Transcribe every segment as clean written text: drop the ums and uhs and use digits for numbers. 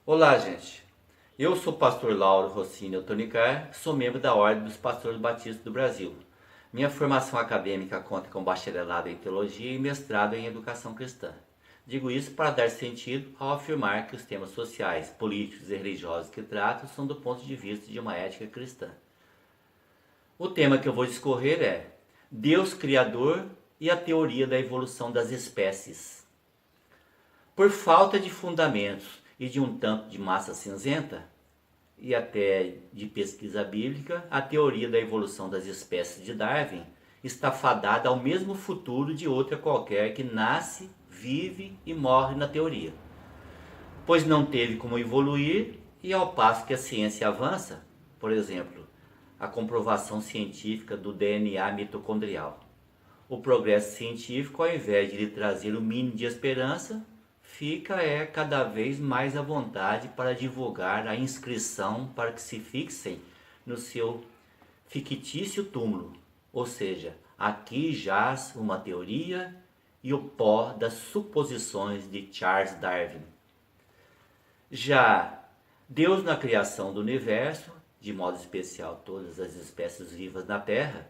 Olá, gente. Eu sou o pastor Lauro Rossini Otonicar, sou membro da Ordem dos Pastores Batistas do Brasil. Minha formação acadêmica conta com bacharelado em teologia e mestrado em educação cristã. Digo isso para dar sentido ao afirmar que os temas sociais, políticos e religiosos que trato são do ponto de vista de uma ética cristã. O tema que eu vou discorrer é Deus Criador e a teoria da evolução das espécies. Por falta de fundamentos e de um tanto de massa cinzenta, e até de pesquisa bíblica, a teoria da evolução das espécies de Darwin está fadada ao mesmo futuro de outra qualquer que nasce, vive e morre na teoria, pois não teve como evoluir, e ao passo que a ciência avança, por exemplo, a comprovação científica do DNA mitocondrial. O progresso científico, ao invés de lhe trazer o mínimo de esperança, fica cada vez mais à vontade para divulgar a inscrição para que se fixem no seu fictício túmulo, ou seja, aqui jaz uma teoria e o pó das suposições de Charles Darwin. Já Deus na criação do universo, de modo especial todas as espécies vivas na Terra,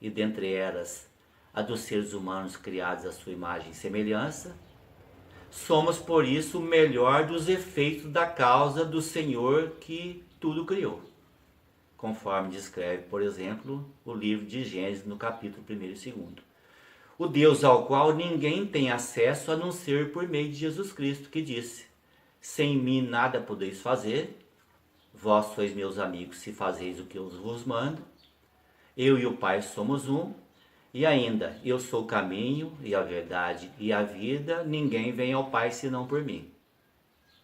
e dentre elas a dos seres humanos criados à sua imagem e semelhança, somos, por isso, o melhor dos efeitos da causa do Senhor que tudo criou, conforme descreve, por exemplo, o livro de Gênesis no capítulo 1 e 2. O Deus ao qual ninguém tem acesso a não ser por meio de Jesus Cristo, que disse: sem mim nada podeis fazer, vós sois meus amigos se fazeis o que eu vos mando, eu e o Pai somos um. E ainda, eu sou o caminho e a verdade e a vida, ninguém vem ao Pai senão por mim.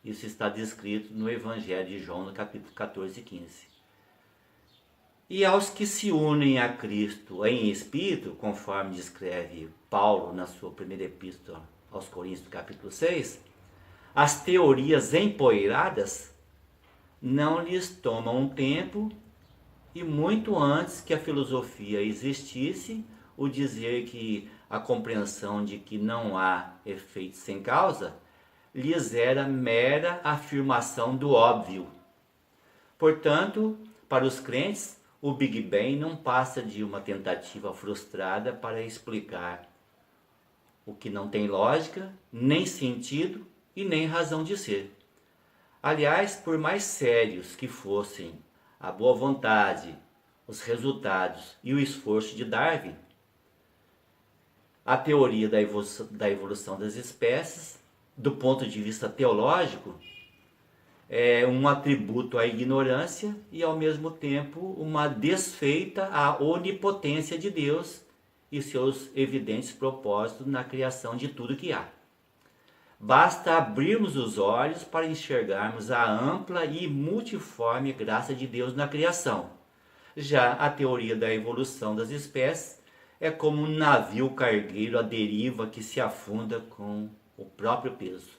Isso está descrito no Evangelho de João, no capítulo 14 e 15. E aos que se unem a Cristo em espírito, conforme descreve Paulo na sua primeira epístola aos Coríntios, capítulo 6, as teorias empoeiradas não lhes tomam tempo, e muito antes que a filosofia existisse, o dizer que a compreensão de que não há efeito sem causa lhes era mera afirmação do óbvio. Portanto, para os crentes, o Big Bang não passa de uma tentativa frustrada para explicar o que não tem lógica, nem sentido e nem razão de ser. Aliás, por mais sérios que fossem a boa vontade, os resultados e o esforço de Darwin, a teoria da evolução das espécies, do ponto de vista teológico, é um atributo à ignorância e, ao mesmo tempo, uma desfeita à onipotência de Deus e seus evidentes propósitos na criação de tudo que há. Basta abrirmos os olhos para enxergarmos a ampla e multiforme graça de Deus na criação. Já a teoria da evolução das espécies é como um navio cargueiro à deriva que se afunda com o próprio peso.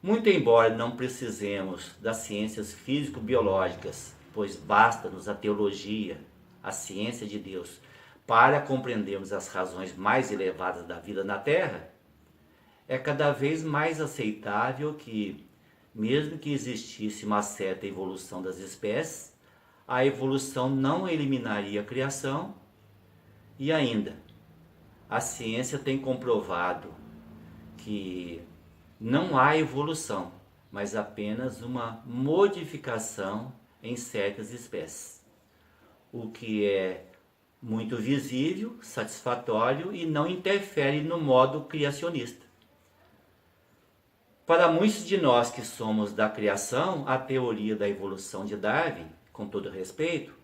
Muito embora não precisemos das ciências físico-biológicas, pois basta-nos a teologia, a ciência de Deus, para compreendermos as razões mais elevadas da vida na Terra, é cada vez mais aceitável que, mesmo que existisse uma certa evolução das espécies, a evolução não eliminaria a criação. E ainda, a ciência tem comprovado que não há evolução, mas apenas uma modificação em certas espécies, o que é muito visível, satisfatório e não interfere no modo criacionista. Para muitos de nós que somos da criação, a teoria da evolução de Darwin, com todo respeito,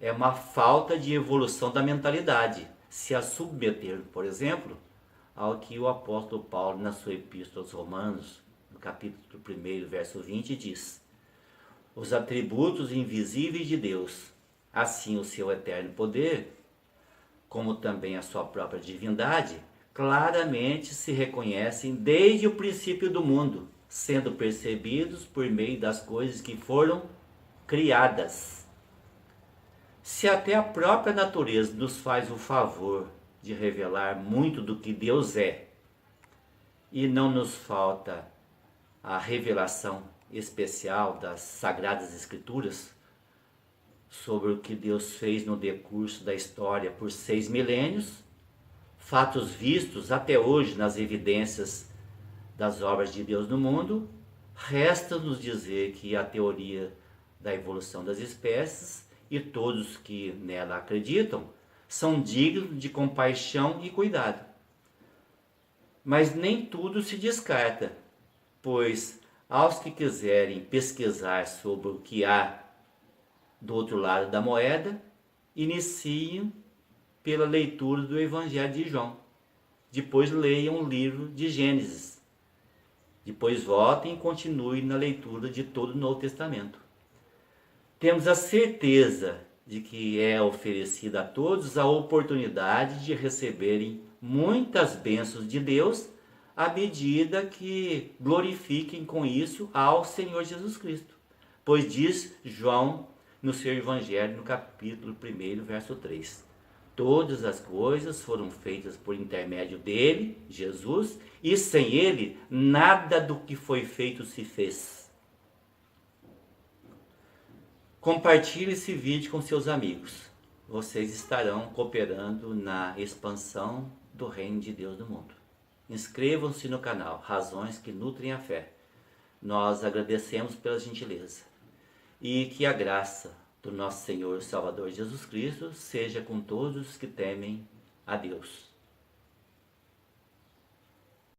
é uma falta de evolução da mentalidade, se a submeter, por exemplo, ao que o apóstolo Paulo, na sua epístola aos Romanos, no capítulo 1, verso 20, diz: os atributos invisíveis de Deus, assim o seu eterno poder, como também a sua própria divindade, claramente se reconhecem desde o princípio do mundo, sendo percebidos por meio das coisas que foram criadas. Se até a própria natureza nos faz o favor de revelar muito do que Deus é, e não nos falta a revelação especial das Sagradas Escrituras sobre o que Deus fez no decurso da história por 6 milênios, fatos vistos até hoje nas evidências das obras de Deus no mundo, resta-nos dizer que a teoria da evolução das espécies e todos que nela acreditam são dignos de compaixão e cuidado. Mas nem tudo se descarta, pois aos que quiserem pesquisar sobre o que há do outro lado da moeda, iniciem pela leitura do Evangelho de João. Depois leiam o livro de Gênesis. Depois voltem e continuem na leitura de todo o Novo Testamento. Temos a certeza de que é oferecida a todos a oportunidade de receberem muitas bênçãos de Deus à medida que glorifiquem com isso ao Senhor Jesus Cristo. Pois diz João no seu Evangelho, no capítulo 1, verso 3. Todas as coisas foram feitas por intermédio dele, Jesus, e sem ele, nada do que foi feito se fez. Compartilhe esse vídeo com seus amigos. Vocês estarão cooperando na expansão do Reino de Deus no mundo. Inscrevam-se no canal Razões que Nutrem a Fé. Nós agradecemos pela gentileza. E que a graça do nosso Senhor e Salvador Jesus Cristo seja com todos que temem a Deus.